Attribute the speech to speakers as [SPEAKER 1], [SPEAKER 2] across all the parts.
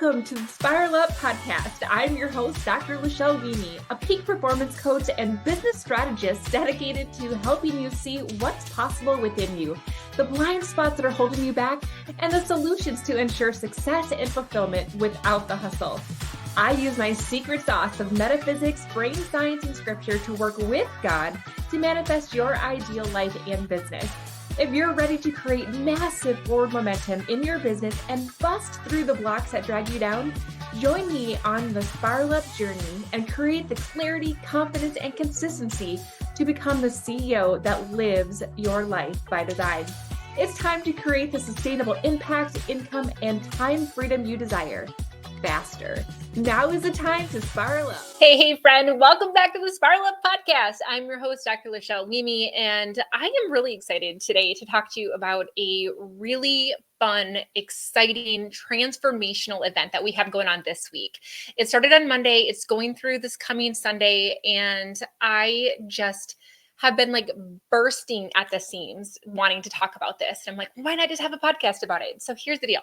[SPEAKER 1] Welcome to the Spiral Up podcast. I'm your host, Dr. Lachelle Weemy, a peak performance coach and business strategist dedicated to helping you see what's possible within you, the blind spots that are holding you back, and the solutions to ensure success and fulfillment without the hustle. I use my secret sauce of metaphysics, brain science, and scripture to work with God to manifest your ideal life and business. If you're ready to create massive forward momentum in your business and bust through the blocks that drag you down, join me on the Spiral Up journey and create the clarity, confidence, and consistency to become the CEO that lives your life by design. It's time to create the sustainable impact, income, and time freedom you desire faster. Now is the time to spiral up. Hey, friend. Welcome back to the Spiral Up podcast. I'm your host, Dr. Lachelle Weemy, and I am really excited today to talk to you about a really fun, exciting, transformational event that we have going on this week. It started on Monday. It's going through this coming Sunday, and I just have been like bursting at the seams wanting to talk about this. And I'm like, why not just have a podcast about it? So here's the deal.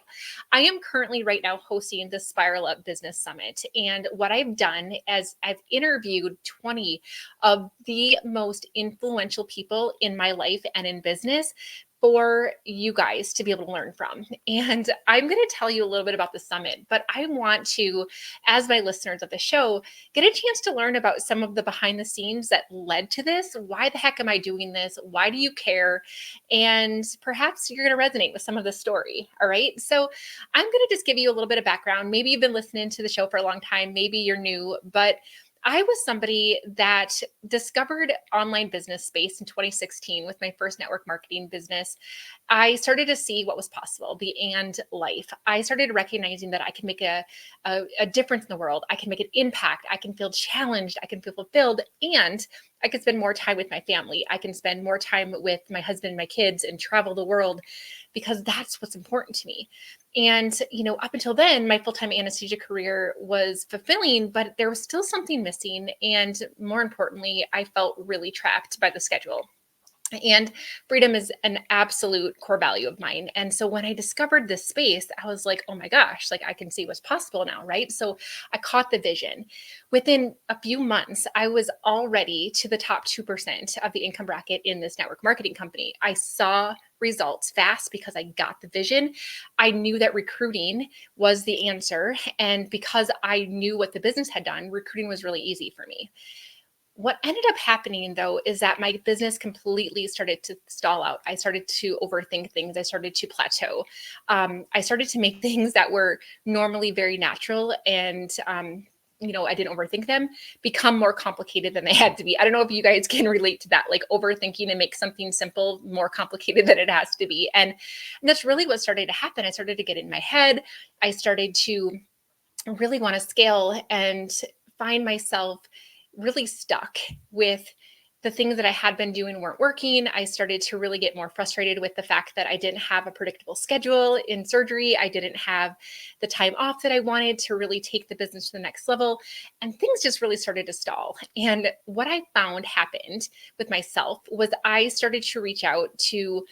[SPEAKER 1] I am currently right now hosting the Spiral Up Business Summit. And what I've done is I've interviewed 20 of the most influential people in my life and in business for you guys to be able to learn from. And I'm going to tell you a little bit about the summit, but I want to, as my listeners of the show, get a chance to learn about some of the behind the scenes that led to this. Why the heck am I doing this? Why do you care? And perhaps you're going to resonate with some of the story. All right. So I'm going to just give you a little bit of background. Maybe you've been listening to the show for a long time. Maybe you're new, but I was somebody that discovered online business space in 2016 with my first network marketing business. I started to see what was possible, the and life. I started recognizing that I can make a difference in the world. I can make an impact. I can feel challenged. I can feel fulfilled. And I can spend more time with my family. I can spend more time with my husband, my kids, and travel the world because that's what's important to me. And, up until then, my full-time anesthesia career was fulfilling, but there was still something missing. And more importantly, I felt really trapped by the schedule. And freedom is an absolute core value of mine. And so when I discovered this space, I was like, oh my gosh, like I can see what's possible now, right? So I caught the vision. Within a few months, I was already to the top 2% of the income bracket in this network marketing company. I saw results fast because I got the vision. I knew that recruiting was the answer. And because I knew what the business had done, recruiting was really easy for me. What ended up happening, though, is that my business completely started to stall out. I started to overthink things. I started to plateau. I started to make things that were normally very natural and I didn't overthink them, become more complicated than they had to be. I don't know if you guys can relate to that, like overthinking and make something simple more complicated than it has to be. And that's really what started to happen. I started to get in my head. I started to really want to scale and find myself really stuck with the things that I had been doing weren't working. I started to really get more frustrated with the fact that I didn't have a predictable schedule in surgery. I didn't have the time off that I wanted to really take the business to the next level. And things just really started to stall. And what I found happened with myself was I started to reach out to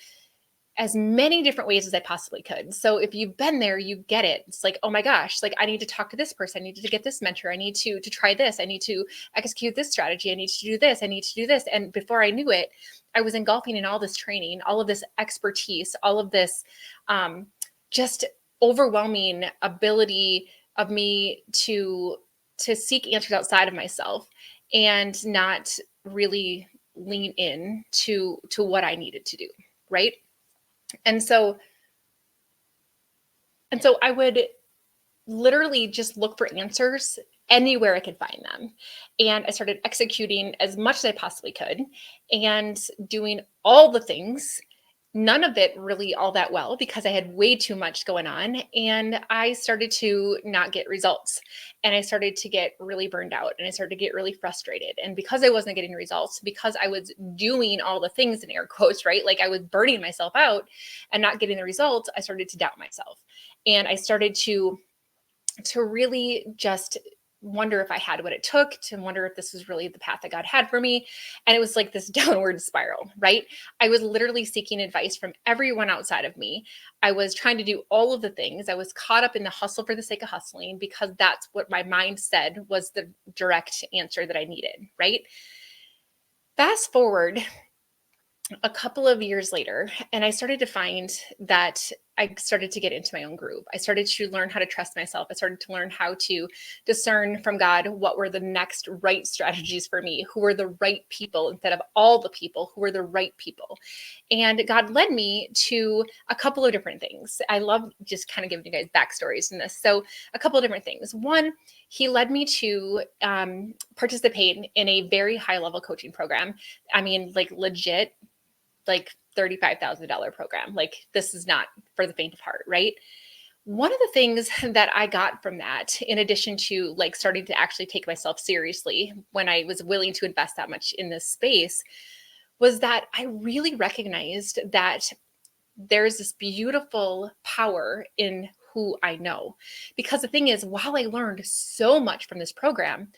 [SPEAKER 1] as many different ways as I possibly could. So if you've been there, you get it. It's like, oh my gosh, like I need to talk to this person. I need to get this mentor. I need to try this. I need to execute this strategy. I need to do this. I need to do this. And before I knew it, I was engulfing in all this training, all of this expertise, all of this just overwhelming ability of me to seek answers outside of myself and not really lean in to what I needed to do, right? And so I would literally just look for answers anywhere I could find them. And I started executing as much as I possibly could and doing all the things, none of it really all that well because I had way too much going on. And I started to not get results. And I started to get really burned out and I started to get really frustrated. And because I wasn't getting results, because I was doing all the things in air quotes, right? Like I was burning myself out and not getting the results, I started to doubt myself. And I started to really just
[SPEAKER 2] wonder if I had what it took, to wonder if this was really the path that God had for me. And it was like this downward spiral, right? I was literally seeking advice from everyone outside of me. I was trying to do all of the things. I was caught up in the hustle for the sake of hustling because that's what my mind said was the direct answer that I needed, right? Fast forward a couple of years later, and I started to find that I started to get into my own groove. I started to learn how to trust myself. I started to learn how to discern from God what were the next right strategies for me, who were the right people instead of all the people, who were the right people. And God led me to a couple of different things. I love just kind of giving you guys backstories in this. So, a couple of different things. One, he led me to participate in a very high level coaching program. I mean, like legit, like $35,000 program. Like, this is not for the faint of heart, right? One of the things that I got from that, in addition to like starting to actually take myself seriously when I was willing to invest that much in this space, was that I really recognized that there's this beautiful power in who I know. Because the thing is, while I learned so much from this program,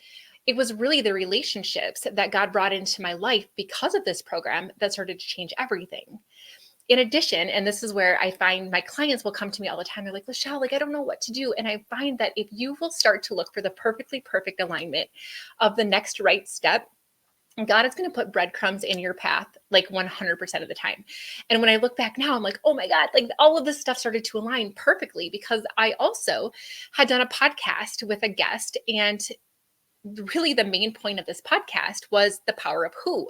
[SPEAKER 2] it was really the relationships that God brought into my life because of this program that started to change everything. In addition, and this is where I find my clients will come to me all the time. They're like, Lachelle, like, I don't know what to do. And I find that if you will start to look for the perfectly perfect alignment of the next right step, God is going to put breadcrumbs in your path like 100% of the time. And when I look back now, I'm like, oh my God, like all of this stuff started to align perfectly because I also had done a podcast with a guest. And really the main point of this podcast was the power of who.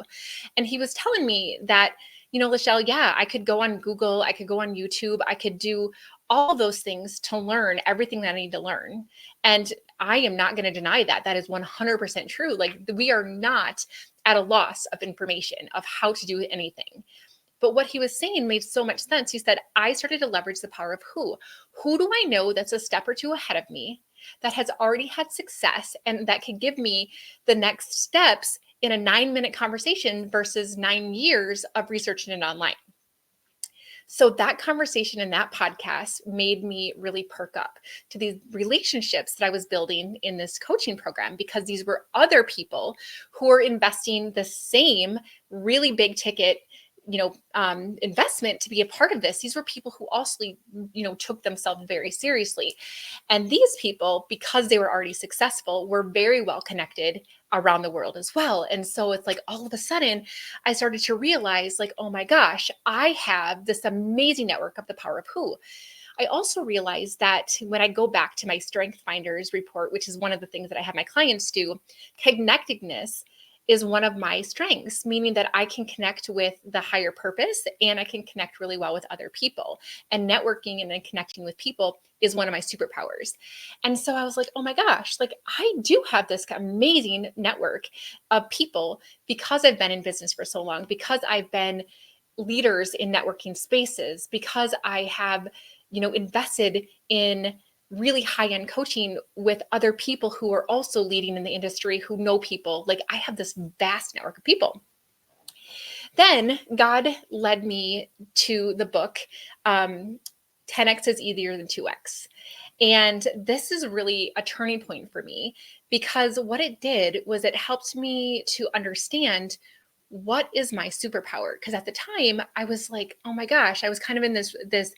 [SPEAKER 2] And he was telling me that, Lachelle, yeah, I could go on Google, I could go on YouTube, I could do all those things to learn everything that I need to learn. And I am not going to deny that. That is 100% true. Like, we are not at a loss of information of how to do anything. But what he was saying made so much sense. He said, I started to leverage the power of who. Who do I know that's a step or two ahead of me, that has already had success, and that can give me the next steps in a 9-minute conversation versus 9 years of researching it online? So that conversation and that podcast made me really perk up to these relationships that I was building in this coaching program, because these were other people who were investing the same really big ticket investment to be a part of this. These were people who also, took themselves very seriously. And these people, because they were already successful, were very well connected around the world as well. And so it's like all of a sudden I started to realize, like, oh my gosh, I have this amazing network of the power of who. I also realized that when I go back to my Strength Finders report, which is one of the things that I have my clients do, connectedness is one of my strengths, meaning that I can connect with the higher purpose and I can connect really well with other people. And networking and then connecting with people is one of my superpowers. And so I was like, oh my gosh, like I do have this amazing network of people because I've been in business for so long, because I've been leaders in networking spaces, because I have, invested in really high-end coaching with other people who are also leading in the industry, who know people. Like, I have this vast network of people. Then God led me to the book, 10x is easier than 2x. And this is really a turning point for me, because what it did was it helped me to understand what is my superpower. Because at the time I was like, oh my gosh, I was kind of in this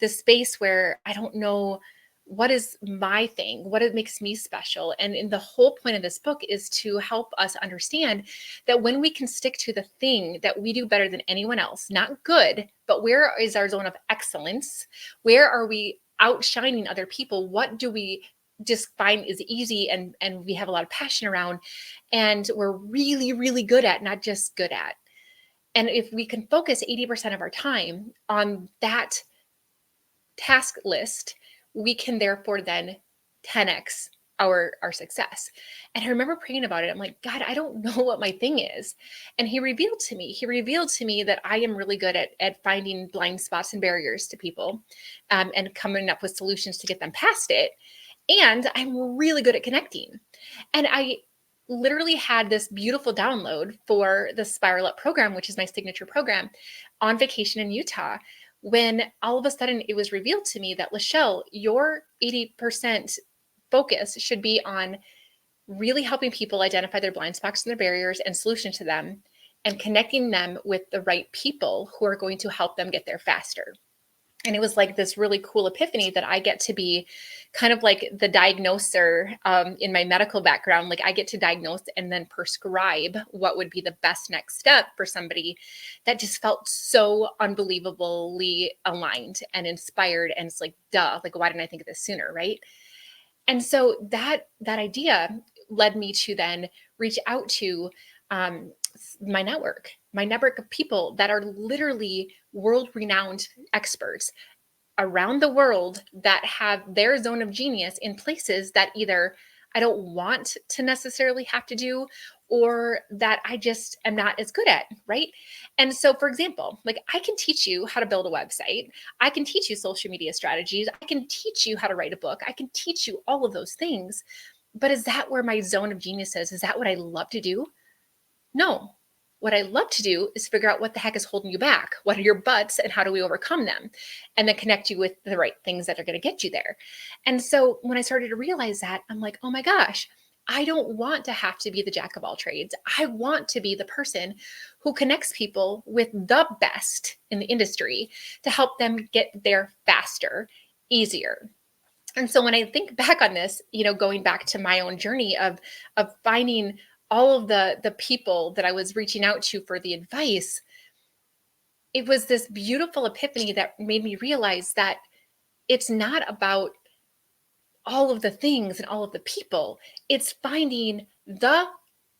[SPEAKER 2] space where I don't know what is my thing, what it makes me special. And in the whole point of this book is to help us understand that when we can stick to the thing that we do better than anyone else, not good, but where is our zone of excellence? Where are we outshining other people? What do we just find is easy and we have a lot of passion around, and we're really, really good at, not just good at. And if we can focus 80% of our time on that task list, we can therefore then 10x our success. And I remember praying about it. I'm like, God, I don't know what my thing is. And he revealed to me that I am really good at finding blind spots and barriers to people, and coming up with solutions to get them past it. And I'm really good at connecting. And I literally had this beautiful download for the Spiral Up program, which is my signature program, on vacation in Utah, when all of a sudden it was revealed to me that, Lachelle, your 80% focus should be on really helping people identify their blind spots and their barriers and solutions to them, and connecting them with the right people who are going to help them get there faster. And it was like this really cool epiphany that I get to be kind of like the diagnoser in my medical background. Like I get to diagnose and then prescribe what would be the best next step for somebody that just felt so unbelievably aligned and inspired. And it's like, duh, like, why didn't I think of this sooner? Right. And so that idea led me to then reach out to my network of people that are literally world renowned experts around the world that have their zone of genius in places that either I don't want to necessarily have to do, or that I just am not as good at, right? And so, for example, like I can teach you how to build a website. I can teach you social media strategies. I can teach you how to write a book. I can teach you all of those things. But is that where my zone of genius is? Is that what I love to do? No. What I love to do is figure out what the heck is holding you back. What are your butts and how do we overcome them? And then connect you with the right things that are going to get you there. And so when I started to realize that, I'm like, oh my gosh, I don't want to have to be the jack of all trades. I want to be the person who connects people with the best in the industry to help them get there faster, easier. And so when I think back on this, going back to my own journey of finding all of the people that I was reaching out to for the advice, it was this beautiful epiphany that made me realize that it's not about all of the things and all of the people. It's finding the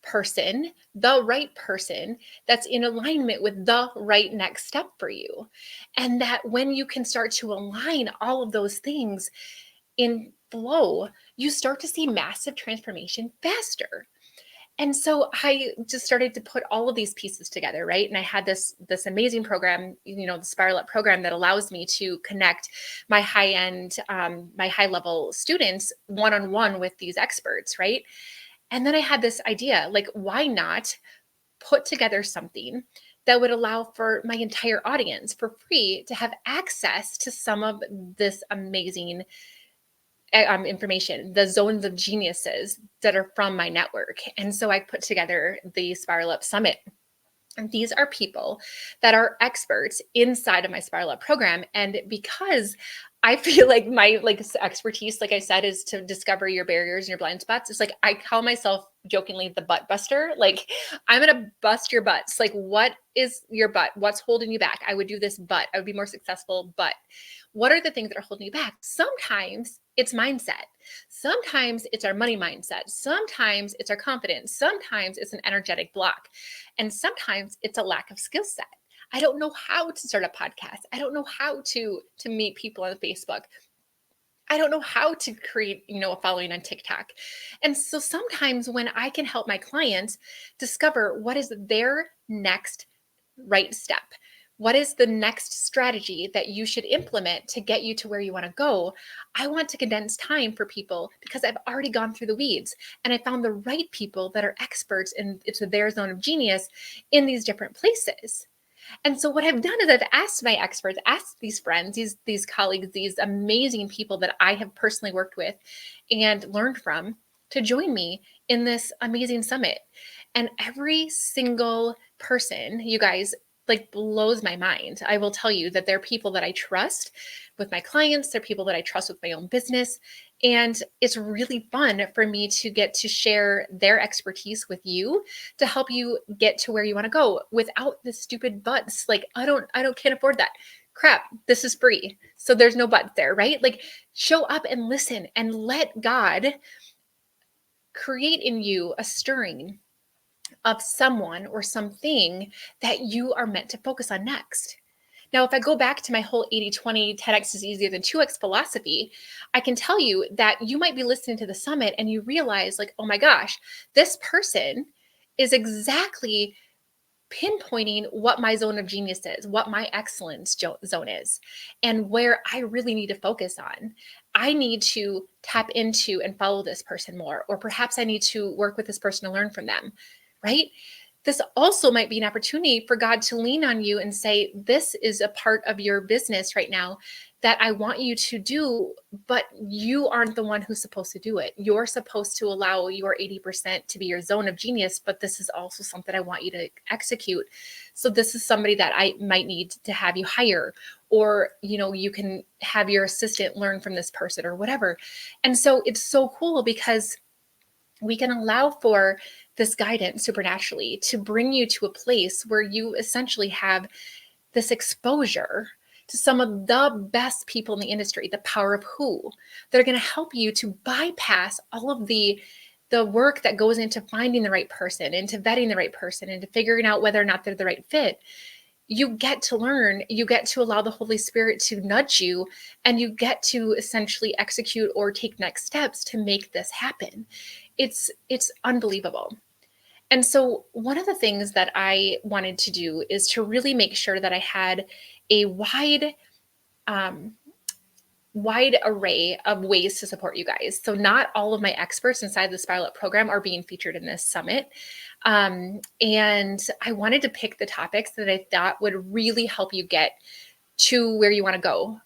[SPEAKER 2] person, the right person that's in alignment with the right next step for you. And that when you can start to align all of those things in flow, you start to see massive transformation faster. And so I just started to put all of these pieces together, right? And I had this amazing program, the Spiral Up program, that allows me to connect my my high level students one-on-one with these experts, right? And then I had this idea, like, why not put together something that would allow for my entire audience for free to have access to some of this amazing information, the zones of geniuses that are from my network. And so I put together the Spiral Up Summit. And these are people that are experts inside of my Spiral Up program. And because I feel like my expertise, like I said, is to discover your barriers and your blind spots. It's like I call myself jokingly the butt buster. Like I'm gonna bust your butts. Like, what is your butt? What's holding you back? I would do this, but I would be more successful. But what are the things that are holding you back? Sometimes it's mindset. Sometimes it's our money mindset. Sometimes it's our confidence. Sometimes it's an energetic block. And sometimes it's a lack of skill set. I don't know how to start a podcast. I don't know how to meet people on Facebook. I don't know how to create, a following on TikTok. And so sometimes when I can help my clients discover what is their next right step, what is the next strategy that you should implement to get you to where you want to go? I want to condense time for people because I've already gone through the weeds and I found the right people that are experts and it's their zone of genius in these different places. And so what I've done is I've asked my experts, asked these friends, these colleagues, these amazing people that I have personally worked with and learned from to join me in this amazing summit. And every single person, you guys, blows my mind. I will tell you that they're people that I trust with my clients. They're people that I trust with my own business. And it's really fun for me to get to share their expertise with you to help you get to where you want to go without the stupid buts. Like, can't afford that. Crap, this is free. So there's no but there, right? Like, show up and listen and let God create in you a stirring of someone or something that you are meant to focus on next. Now, if I go back to my whole 80-20 10x is easier than 2x philosophy, I can tell you that you might be listening to the summit and you realize, like, oh my gosh, this person is exactly pinpointing what my zone of genius is, what my excellence zone is, and where I really need to focus on. I need to tap into and follow this person more, or perhaps I need to work with this person to learn from them, right? This also might be an opportunity for God to lean on you and say, this is a part of your business right now that I want you to do, but you aren't the one who's supposed to do it. You're supposed to allow your 80% to be your zone of genius, but this is also something I want you to execute. So this is somebody that I might need to have you hire, or, you can have your assistant learn from this person or whatever. And so it's so cool because we can allow for this guidance supernaturally to bring you to a place where you essentially have this exposure to some of the best people in the industry, the power of who, that are going to help you to bypass all of the work that goes into finding the right person, into vetting the right person, into figuring out whether or not they're the right fit. You get to learn, you get to allow the Holy Spirit to nudge you, and you get to essentially execute or take next steps to make this happen. It's unbelievable. And so one of the things that I wanted to do is to really make sure that I had a um, wide array of ways to support you guys. So not all of my experts inside the Spiral Up program are being featured in this summit. And I wanted to pick the topics that I thought would really help you get to where you want to go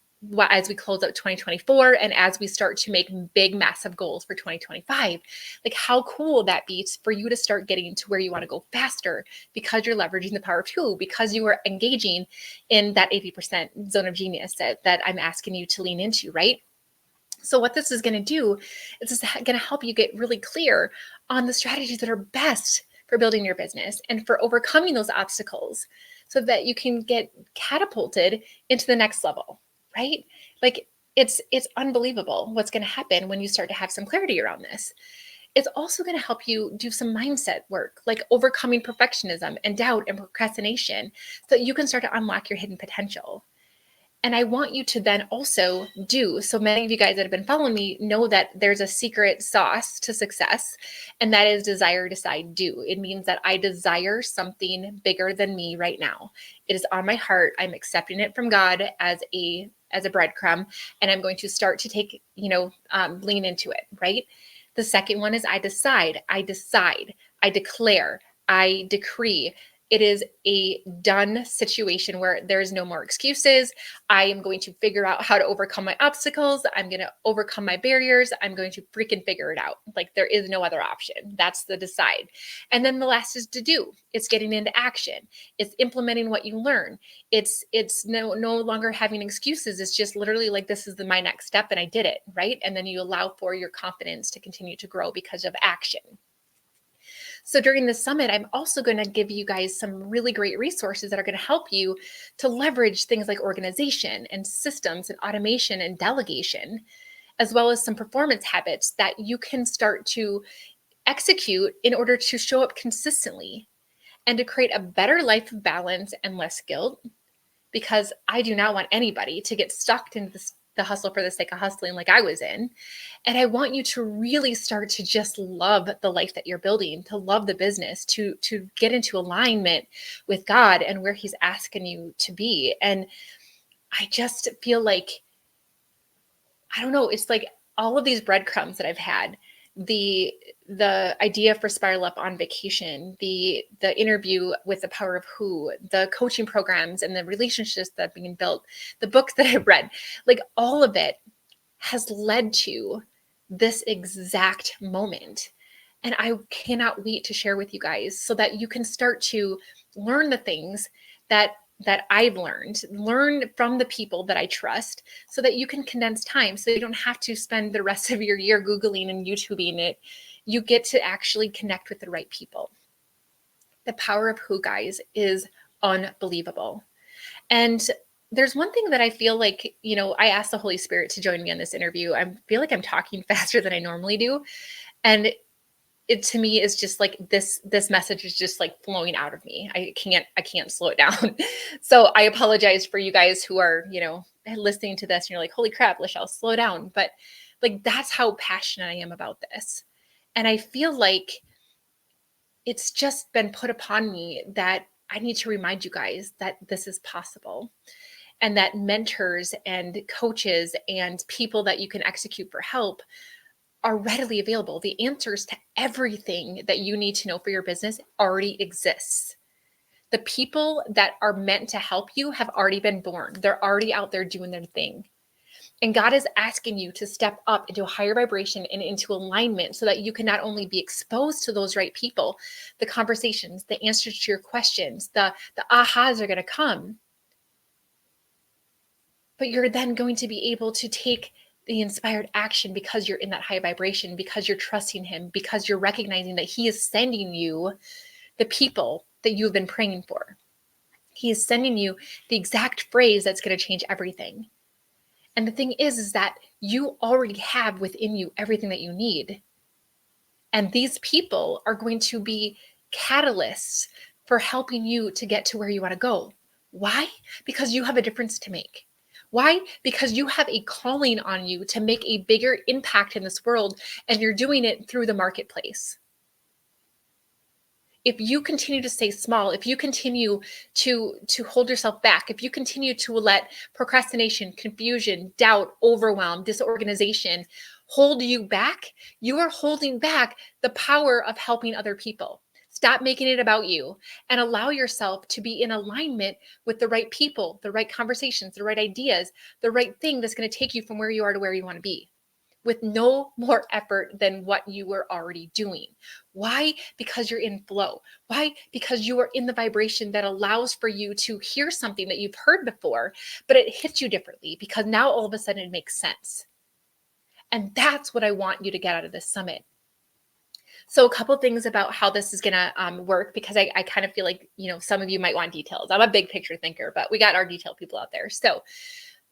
[SPEAKER 2] as we close out 2024 and as we start to make big, massive goals for 2025. Like, how cool will that be for you to start getting to where you want to go faster because you're leveraging the power of who, because you are engaging in that 80% zone of genius that I'm asking you to lean into, right? So what this is going to do is it's going to help you get really clear on the strategies that are best for building your business and for overcoming those obstacles so that you can get catapulted into the next level, right? Like, it's unbelievable what's going to happen when you start to have some clarity around this. It's also going to help you do some mindset work, like overcoming perfectionism and doubt and procrastination, so that you can start to unlock your hidden potential. And I want you to then also do, so many of you guys that have been following me know that there's a secret sauce to success, and that is desire, decide, do. It means that I desire something bigger than me right now. It is on my heart. I'm accepting it from God as a breadcrumb, and I'm going to start to take, lean into it, right? The second one is I decide, I declare, I decree. It is a done situation where there's no more excuses. I am going to figure out how to overcome my obstacles. I'm going to overcome my barriers. I'm going to freaking figure it out. Like, there is no other option. That's the decide. And then the last is to do. It's getting into action. It's implementing what you learn. It's no longer having excuses. It's just literally like, this is my next step and I did it, right? And then you allow for your confidence to continue to grow because of action. So during the summit, I'm also going to give you guys some really great resources that are going to help you to leverage things like organization and systems and automation and delegation, as well as some performance habits that you can start to execute in order to show up consistently and to create a better life of balance and less guilt. Because I do not want anybody to get stuck into the hustle for the sake of hustling like I was in. And I want you to really start to just love the life that you're building, to love the business, to get into alignment with God and where He's asking you to be. And I just feel like, I don't know, it's like all of these breadcrumbs that I've had, the idea for Spiral Up on vacation, the interview with the power of who, the coaching programs and the relationships that are being built, the books that I've read, like all of it has led to this exact moment. And I cannot wait to share with you guys so that you can start to learn the things that I've learn from the people that I trust, so that you can condense time, so you don't have to spend the rest of your year Googling and YouTubing it. You get to actually connect with the right people. The power of who, guys, is unbelievable. And there's one thing that I feel like, I asked the Holy Spirit to join me on this interview. I feel like I'm talking faster than I normally do. And it, to me, is just like this message is just like flowing out of me. I can't slow it down. So I apologize for you guys who are, listening to this and you're like, holy crap, Lachelle, slow down. But like, that's how passionate I am about this. And I feel like it's just been put upon me that I need to remind you guys that this is possible, and that mentors and coaches and people that you can execute for help are readily available. The answers to everything that you need to know for your business already exists. The people that are meant to help you have already been born. They're already out there doing their thing. And God is asking you to step up into a higher vibration and into alignment so that you can not only be exposed to those right people, the conversations, the answers to your questions, the ahas are going to come, but you're then going to be able to take the inspired action because you're in that high vibration, because you're trusting him, because you're recognizing that he is sending you the people that you've been praying for. He is sending you the exact phrase that's going to change everything. And the thing is that you already have within you everything that you need. And these people are going to be catalysts for helping you to get to where you want to go. Why? Because you have a difference to make. Why? Because you have a calling on you to make a bigger impact in this world, and you're doing it through the marketplace. If you continue to stay small, if you continue to hold yourself back, if you continue to let procrastination, confusion, doubt, overwhelm, disorganization hold you back, you are holding back the power of helping other people. Stop making it about you and allow yourself to be in alignment with the right people, the right conversations, the right ideas, the right thing that's going to take you from where you are to where you want to be, with no more effort than what you were already doing. Why? Because you're in flow. Why? Because you are in the vibration that allows for you to hear something that you've heard before, but it hits you differently because now all of a sudden it makes sense. And that's what I want you to get out of this summit. So a couple things about how this is going to work, because I kind of feel like, some of you might want details. I'm a big picture thinker, but we got our detailed people out there. So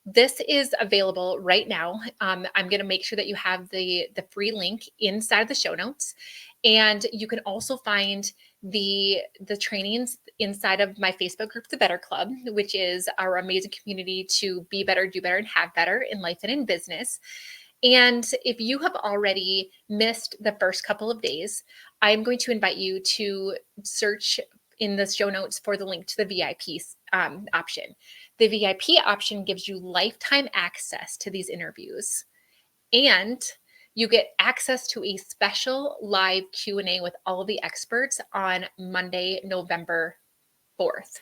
[SPEAKER 2] this is available right now. I'm going to make sure that you have the free link inside the show notes. And you can also find the trainings inside of my Facebook group, The Better Club, which is our amazing community to be better, do better, and have better in life and in business. And if you have already missed the first couple of days, I'm going to invite you to search in the show notes for the link to the VIP option. The VIP option gives you lifetime access to these interviews, and you get access to a special live Q&A with all of the experts on Monday, November 4th.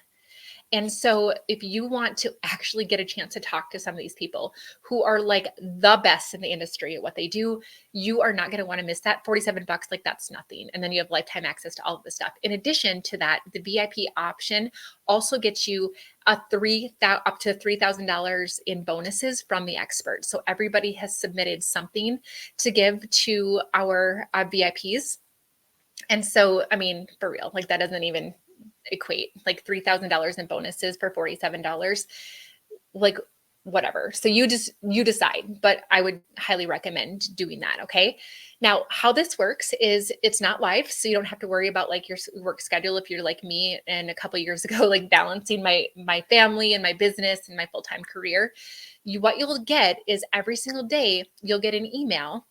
[SPEAKER 2] And so if you want to actually get a chance to talk to some of these people who are like the best in the industry at what they do, you are not going to want to miss that. $47, like that's nothing. And then you have lifetime access to all of the stuff. In addition to that, the VIP option also gets you up to $3,000 in bonuses from the experts. So everybody has submitted something to give to our VIPs. And so, I mean, for real, like that doesn't even equate, like $3,000 in bonuses for $47, like whatever. So you decide, but I would highly recommend doing that. Okay. Now, how this works is it's not live. So you don't have to worry about like your work schedule. If you're like me and a couple of years ago, like balancing my family and my business and my full-time career, what you'll get is every single day, you'll get an email.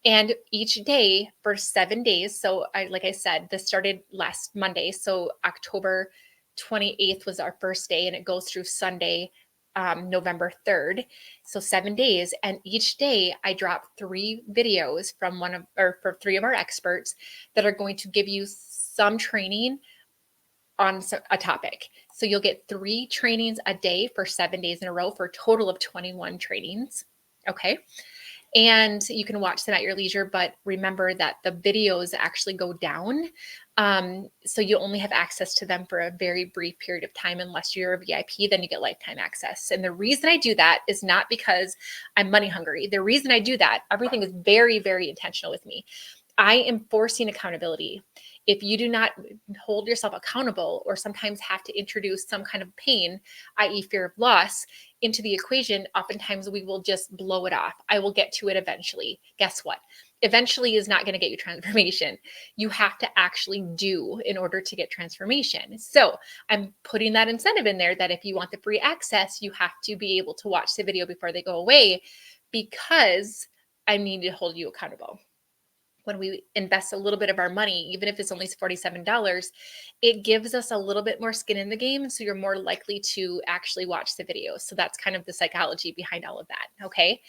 [SPEAKER 2] And each day for 7 days. So like I said, this started last Monday. So October 28th was our first day, and it goes through Sunday, November 3rd. So 7 days. And each day I drop 3 videos from for 3 of our experts that are going to give you some training on a topic. So you'll get 3 trainings a day for 7 days in a row for a total of 21 trainings. Okay. And you can watch them at your leisure, but remember that the videos actually go down. So you only have access to them for a very brief period of time. Unless you're a VIP, then you get lifetime access. And the reason I do that is not because I'm money hungry. The reason I do that, everything is very, very intentional with me. I am forcing accountability. If you do not hold yourself accountable, or sometimes have to introduce some kind of pain, i.e. fear of loss, into the equation, oftentimes we will just blow it off. I will get to it eventually. Guess what? Eventually is not going to get you transformation. You have to actually do in order to get transformation. So I'm putting that incentive in there that if you want the free access, you have to be able to watch the video before they go away, because I need to hold you accountable. When we invest a little bit of our money, even if it's only $47, it gives us a little bit more skin in the game. So you're more likely to actually watch the videos. So that's kind of the psychology behind all of that. Okay.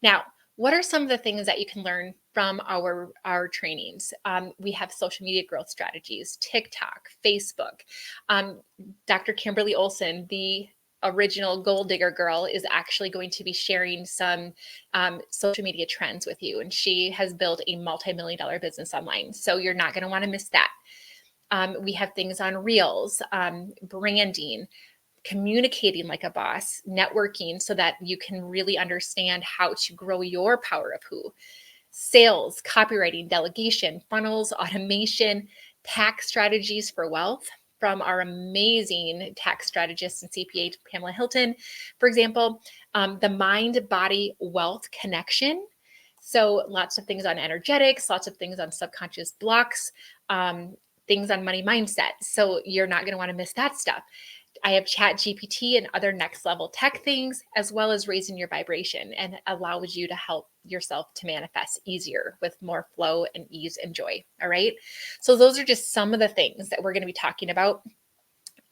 [SPEAKER 2] Now, what are some of the things that you can learn from our trainings? We have social media growth strategies, TikTok, Facebook. Dr. Kimberly Olson, the original gold digger girl is actually going to be sharing some social media trends with you. And she has built a multi-million dollar business online. So you're not going to want to miss that. We have things on Reels, branding, communicating like a boss, networking so that you can really understand how to grow your power of who, sales, copywriting, delegation, funnels, automation, tax strategies for wealth from our amazing tax strategist and CPA, Pamela Hilton, for example, the mind-body wealth connection. So lots of things on energetics, lots of things on subconscious blocks, things on money mindset. So you're not going to want to miss that stuff. I have Chat GPT and other next level tech things, as well as raising your vibration, and allows you to help yourself to manifest easier with more flow and ease and joy. All right. So those are just some of the things that we're going to be talking about.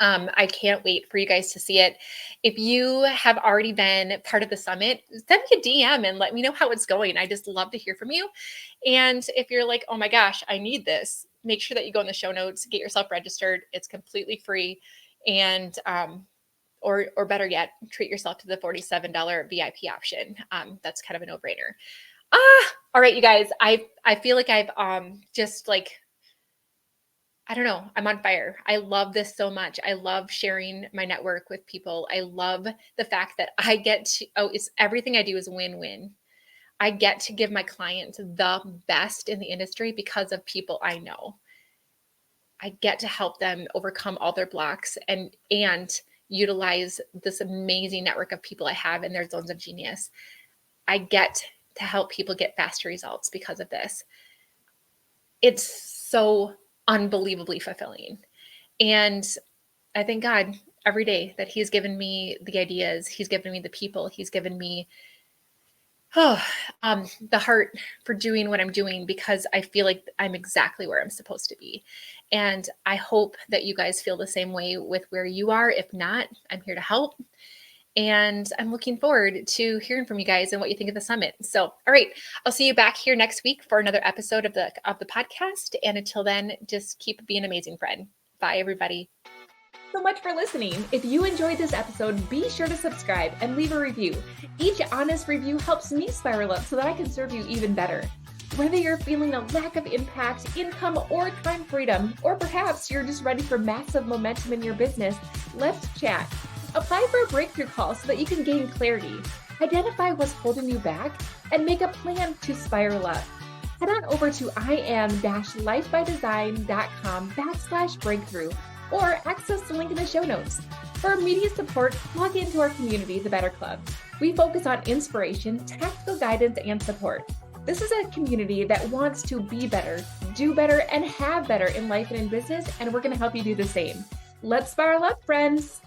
[SPEAKER 2] I can't wait for you guys to see it. If you have already been part of the summit, send me a DM and let me know how it's going. I just love to hear from you. And if you're like, oh my gosh, I need this, make sure that you go in the show notes, get yourself registered. It's completely free. And, or better yet, treat yourself to the $47 VIP option. That's kind of a no-brainer. All right, you guys, I feel like I've, just like, I don't know, I'm on fire. I love this so much. I love sharing my network with people. I love the fact that I get to, it's everything I do is win-win. I get to give my clients the best in the industry because of people I know. I get to help them overcome all their blocks and utilize this amazing network of people I have in their zones of genius. I get to help people get faster results because of this. It's so unbelievably fulfilling. And I thank God every day that he's given me the ideas, he's given me the people, he's given me the heart for doing what I'm doing, because I feel like I'm exactly where I'm supposed to be. And I hope that you guys feel the same way with where you are. If not, I'm here to help. And I'm looking forward to hearing from you guys and what you think of the summit. So, all right, I'll see you back here next week for another episode of the podcast. And until then, just keep being an amazing friend. Bye, everybody.
[SPEAKER 1] So much for listening. If you enjoyed this episode, be sure to subscribe and leave a review. Each honest review helps me spiral up so that I can serve you even better. Whether you're feeling a lack of impact, income, or time freedom, or perhaps you're just ready for massive momentum in your business, let's chat. Apply for a breakthrough call so that you can gain clarity, identify what's holding you back, and make a plan to spiral up. Head on over to im-lifebydesign.com/breakthrough or access the link in the show notes. For immediate support, plug into our community, the Better Club. We focus on inspiration, tactical guidance, and support. This is a community that wants to be better, do better, and have better in life and in business, and we're going to help you do the same. Let's spiral up, friends.